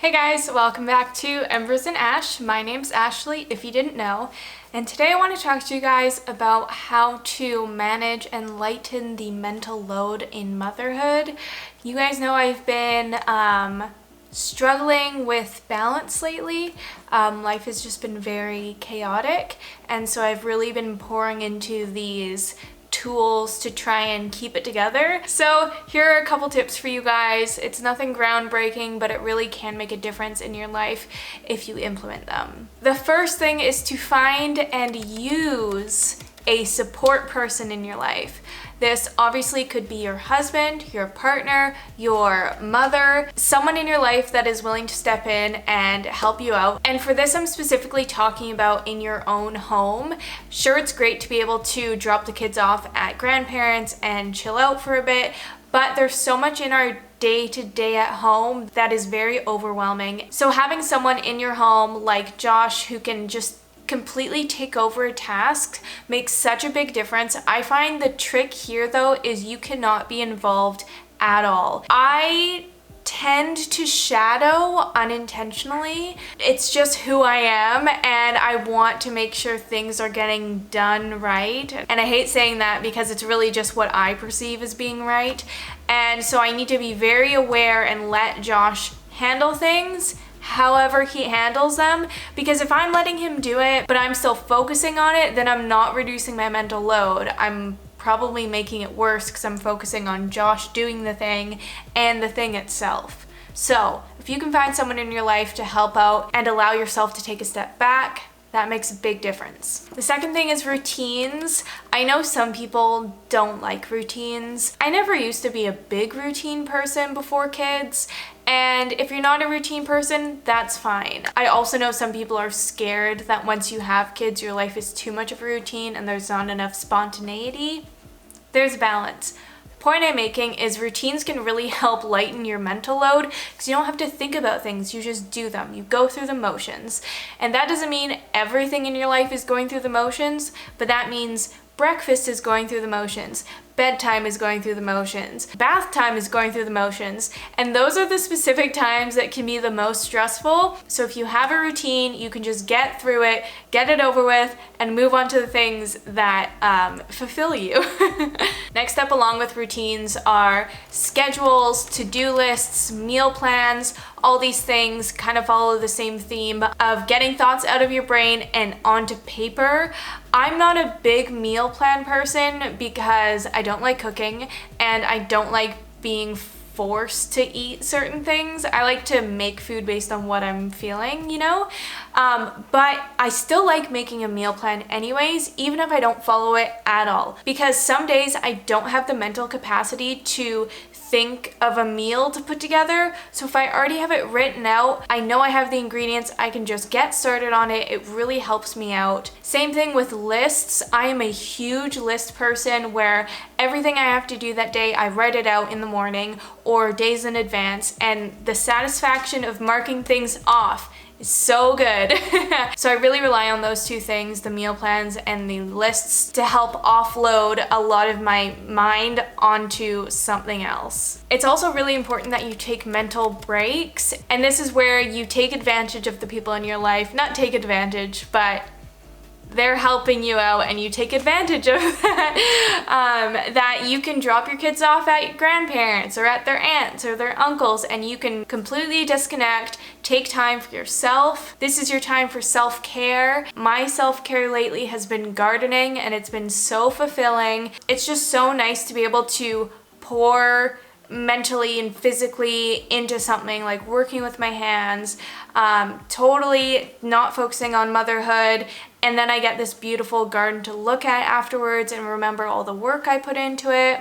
Hey guys, welcome back to Embers and Ash. My name's Ashley, if you didn't know, and today I want to talk to you guys about how to manage and lighten the mental load in motherhood. You guys know I've been struggling with balance lately. Life has just been very chaotic, and so I've really been pouring into these tools to try and keep it together. So here are a couple tips for you guys. It's nothing groundbreaking, but it really can make a difference in your life if you implement them. The first thing is to find and use a support person in your life. This obviously could be your husband, your partner, your mother, someone in your life that is willing to step in and help you out. And for this, I'm specifically talking about in your own home. Sure, it's great to be able to drop the kids off at grandparents and chill out for a bit, but there's so much in our day-to-day at home that is very overwhelming. So having someone in your home like Josh who can just completely take over a task makes such a big difference. I find the trick here though is you cannot be involved at all. I tend to shadow unintentionally. It's just who I am, and I want to make sure things are getting done right. And I hate saying that because it's really just what I perceive as being right. And so I need to be very aware and let Josh handle things however he handles them, because if I'm letting him do it but I'm still focusing on it, then I'm not reducing my mental load. I'm probably making it worse because I'm focusing on Josh doing the thing and the thing itself. So if you can find someone in your life to help out and allow yourself to take a step back, that makes a big difference. The second thing is routines. I know some people don't like routines. I never used to be a big routine person before kids, and if you're not a routine person, that's fine. I also know some people are scared that once you have kids, your life is too much of a routine and there's not enough spontaneity. There's balance. The point I'm making is routines can really help lighten your mental load because you don't have to think about things, you just do them. You go through the motions. And that doesn't mean everything in your life is going through the motions, but that means breakfast is going through the motions, bedtime is going through the motions, bath time is going through the motions, and those are the specific times that can be the most stressful. So if you have a routine, you can just get through it, get it over with, and move on to the things that fulfill you. Next up, along with routines, are schedules, to-do lists, meal plans. All these things kind of follow the same theme of getting thoughts out of your brain and onto paper. I'm not a big meal plan person because I don't like cooking and I don't like being forced to eat certain things. I like to make food based on what I'm feeling, you know? But I still like making a meal plan anyways, even if I don't follow it at all. Because some days I don't have the mental capacity to think of a meal to put together. So if I already have it written out, I know I have the ingredients, I can just get started on it. It really helps me out. Same thing with lists. I am a huge list person where everything I have to do that day, I write it out in the morning or days in advance, and the satisfaction of marking things off is so good. So I really rely on those two things, the meal plans and the lists, to help offload a lot of my mind onto something else. It's also really important that you take mental breaks, and this is where you take advantage of the people in your life. Not take advantage, but they're helping you out and you take advantage of that. That you can drop your kids off at grandparents or at their aunts or their uncles, and you can completely disconnect, take time for yourself. This is your time for self-care. My self-care lately has been gardening, and it's been so fulfilling. It's just so nice to be able to pour mentally and physically into something like working with my hands, totally not focusing on motherhood, and then I get this beautiful garden to look at afterwards and remember all the work I put into it.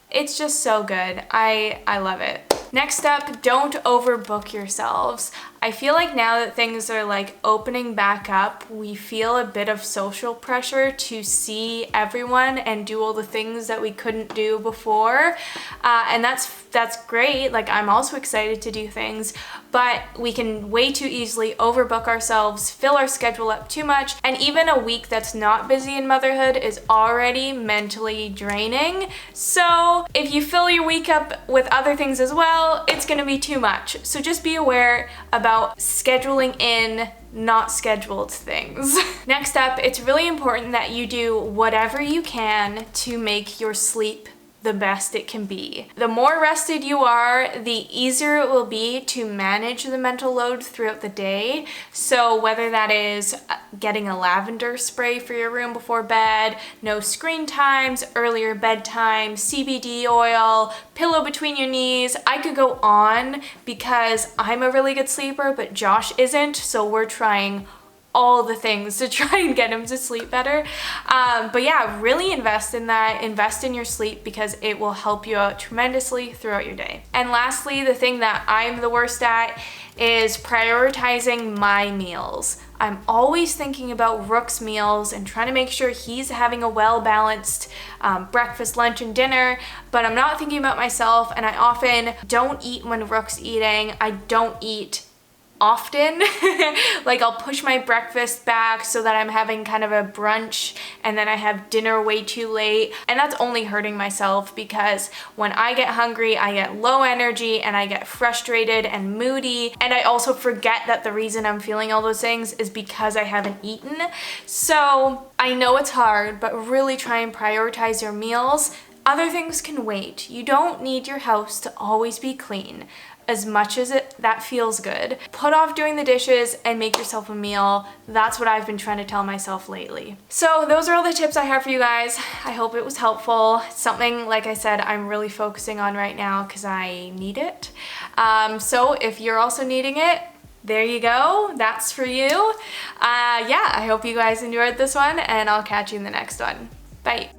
It's just so good. I love it. Next up, don't overbook yourselves. I feel like now that things are like opening back up, we feel a bit of social pressure to see everyone and do all the things that we couldn't do before. And that's great. Like, I'm also excited to do things, but we can way too easily overbook ourselves, fill our schedule up too much, and even a week that's not busy in motherhood is already mentally draining. So if you fill your week up with other things as well, it's gonna be too much. So just be aware about scheduling in not scheduled things. Next up, it's really important that you do whatever you can to make your sleep the best it can be. The more rested you are, the easier it will be to manage the mental load throughout the day. So whether that is getting a lavender spray for your room before bed, no screen times, earlier bedtime, CBD oil, pillow between your knees. I could go on because I'm a really good sleeper, but Josh isn't, so we're trying all the things to try and get him to sleep better. But yeah, really invest in that. Invest in your sleep because it will help you out tremendously throughout your day. And lastly, the thing that I'm the worst at is prioritizing my meals. I'm always thinking about Rook's meals and trying to make sure he's having a well-balanced breakfast, lunch, and dinner, but I'm not thinking about myself, and I often don't eat when Rook's eating. I don't eat often. Like I'll push my breakfast back so that I'm having kind of a brunch and then I have dinner way too late, and that's only hurting myself because when I get hungry I get low energy and I get frustrated and moody, and I also forget that the reason I'm feeling all those things is because I haven't eaten. So I know it's hard, but really try and prioritize your meals. Other things can wait. You don't need your house to always be clean. As much as that feels good, put off doing the dishes and make yourself a meal. That's what I've been trying to tell myself lately. So those are all the tips I have for you guys. I hope it was helpful. It's something, like I said, I'm really focusing on right now because I need it. So if you're also needing it, there you go. That's for you. Yeah, I hope you guys enjoyed this one, and I'll catch you in the next one. Bye.